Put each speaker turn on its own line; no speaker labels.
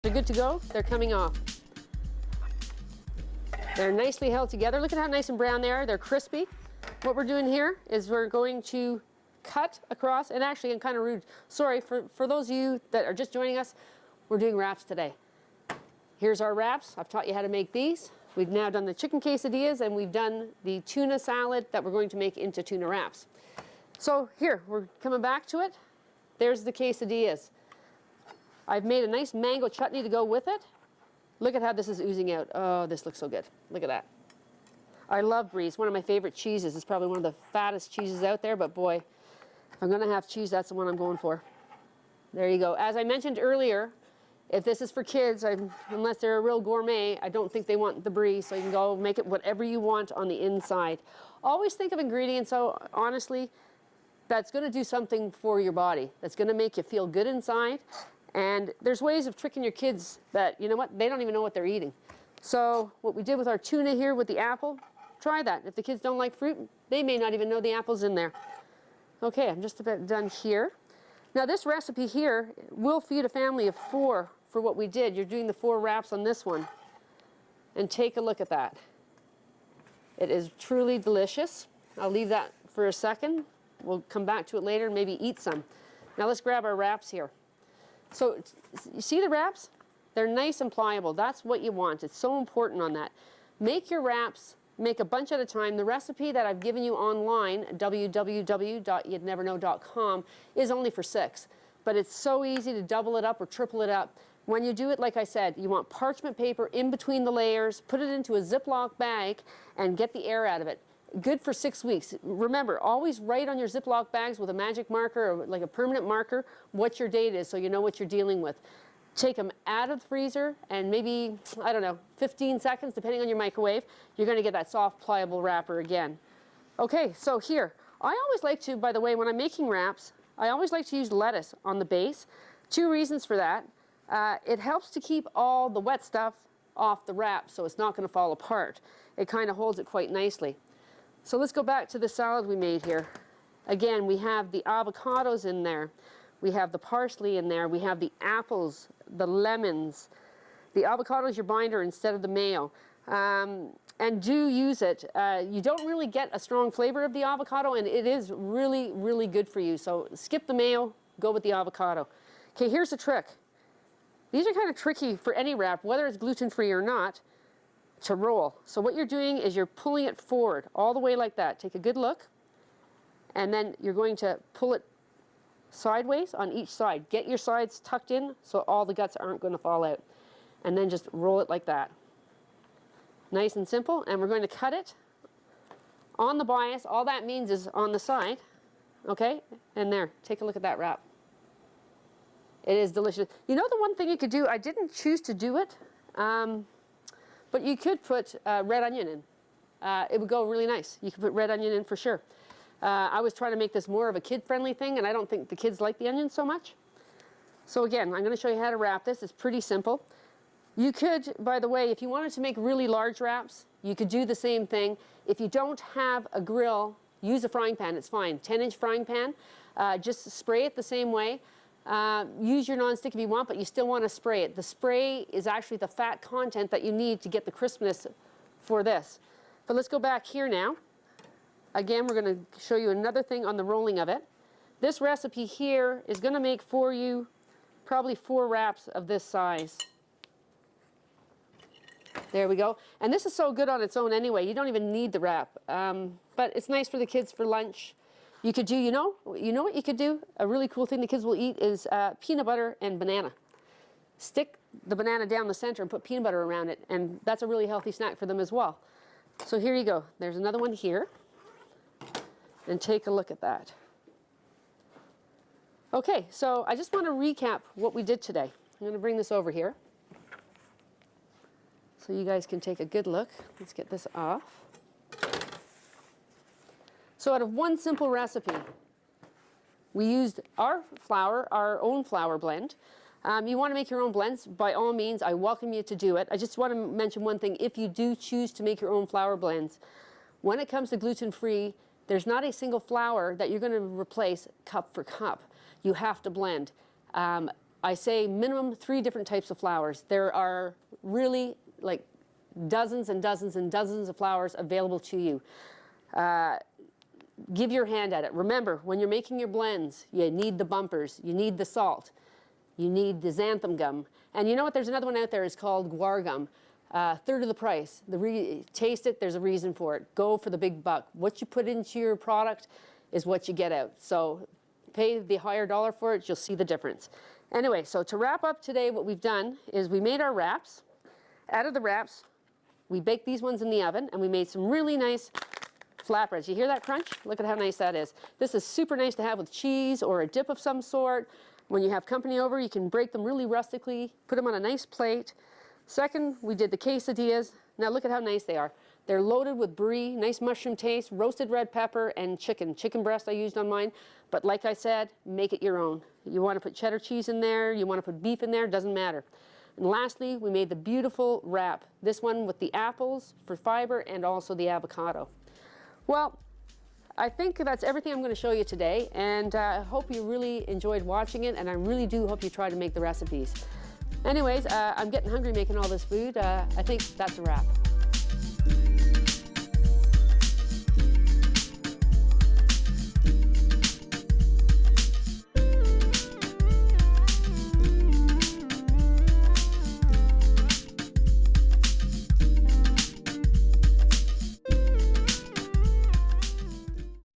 They're good to go. They're coming off. They're nicely held together. Look at how nice and brown they are. They're crispy. What we're doing here is we're going to cut across, and actually I'm kind of rude. Sorry, for those of you that are just joining us, we're doing wraps today. Here's our wraps. I've taught you how to make these. We've now done the chicken quesadillas and we've done the tuna salad that we're going to make into tuna wraps. So here, we're coming back to it. There's the quesadillas. I've made a nice mango chutney to go with it. Look at how this is oozing out. Oh, this looks so good. Look at that. I love brie. It's one of my favorite cheeses. It's probably one of the fattest cheeses out there, but boy, if I'm gonna have cheese, that's the one I'm going for. There you go. As I mentioned earlier, if this is for kids, unless they're a real gourmet, I don't think they want the brie, so you can go make it whatever you want on the inside. Always think of ingredients, so honestly, that's gonna do something for your body. That's gonna make you feel good inside. And there's ways of tricking your kids that, you know what, they don't even know what they're eating. So what we did with our tuna here with the apple, try that. If the kids don't like fruit, they may not even know the apple's in there. Okay, I'm just about done here. Now this recipe here will feed a family of 4 for what we did. You're doing the 4 wraps on this one. And take a look at that. It is truly delicious. I'll leave that for a second. We'll come back to it later and maybe eat some. Now let's grab our wraps here. So you see the wraps? They're nice and pliable. That's what you want. It's so important on that. Make your wraps, make a bunch at a time. The recipe that I've given you online, www.you'dneverknow.com, is only for 6. But it's so easy to double it up or triple it up. When you do it, like I said, you want parchment paper in between the layers, put it into a Ziploc bag, and get the air out of it. Good for 6 weeks. Remember, always write on your Ziploc bags with a magic marker or like a permanent marker what your date is so you know what you're dealing with. Take them out of the freezer and maybe, I don't know, 15 seconds, depending on your microwave, you're going to get that soft, pliable wrapper again. Okay, so here, I always like to, by the way, when I'm making wraps, I always like to use lettuce on the base. 2 reasons for that. It helps to keep all the wet stuff off the wrap so it's not going to fall apart. It kind of holds it quite nicely. So let's go back to the salad we made here. Again, we have the avocados in there. We have the parsley in there. We have the apples, the lemons. The avocado is your binder instead of the mayo. And do use it. You don't really get a strong flavor of the avocado, and it is really, really good for you. So skip the mayo, go with the avocado. Okay, here's the trick. These are kind of tricky for any wrap, whether it's gluten-free or not, to roll. So what you're doing is you're pulling it forward all the way like that. Take a good look, and then you're going to pull it sideways on each side. Get your sides tucked in so all the guts aren't going to fall out. And then just roll it like that. Nice and simple. And we're going to cut it on the bias. All that means is on the side. Okay? And there. Take a look at that wrap. It is delicious. You know the one thing you could do, I didn't choose to do it, but you could put red onion in. It would go really nice. You could put red onion in for sure. I was trying to make this more of a kid-friendly thing, and I don't think the kids like the onions so much. So again, I'm going to show you how to wrap this. It's pretty simple. You could, by the way, if you wanted to make really large wraps, you could do the same thing. If you don't have a grill, use a frying pan. It's fine. 10-inch frying pan. Just spray it the same way. Use your nonstick if you want, but you still want to spray it. The spray is actually the fat content that you need to get the crispness for this. But let's go back here now. Again, we're going to show you another thing on the rolling of it. This recipe here is going to make for you probably 4 wraps of this size. There we go. And this is so good on its own anyway. You don't even need the wrap. But it's nice for the kids for lunch. You could do, you know what you could do? A really cool thing the kids will eat is peanut butter and banana. Stick the banana down the center and put peanut butter around it, and that's a really healthy snack for them as well. So here you go. There's another one here. And take a look at that. Okay, so I just want to recap what we did today. I'm going to bring this over here so you guys can take a good look. Let's get this off. So out of one simple recipe, we used our flour, our own flour blend. You want to make your own blends, by all means, I welcome you to do it. I just want to mention one thing. If you do choose to make your own flour blends, when it comes to gluten-free, there's not a single flour that you're going to replace cup for cup. You have to blend. I say minimum 3 different types of flours. There are really like dozens and dozens and dozens of flours available to you. Give your hand at it. Remember, when you're making your blends, you need the bumpers, you need the salt, you need the xanthan gum. And you know what? There's another one out there. It's called guar gum. Third of the price. Taste it. There's a reason for it. Go for the big buck. What you put into your product is what you get out. So pay the higher dollar for it. You'll see the difference. Anyway, so to wrap up today, what we've done is we made our wraps. Out of the wraps, we baked these ones in the oven, and we made some really nice flatbreads. You hear that crunch? Look at how nice that is. This is super nice to have with cheese or a dip of some sort. When you have company over, you can break them really rustically, put them on a nice plate. Second, we did the quesadillas. Now look at how nice they are. They're loaded with brie, nice mushroom taste, roasted red pepper, and chicken. Chicken breast I used on mine. But like I said, make it your own. You want to put cheddar cheese in there, you want to put beef in there, doesn't matter. And lastly, we made the beautiful wrap. This one with the apples for fiber and also the avocado. Well, I think that's everything I'm going to show you today, and I hope you really enjoyed watching it, and I really do hope you try to make the recipes. Anyways, I'm getting hungry making all this food. I think that's a wrap.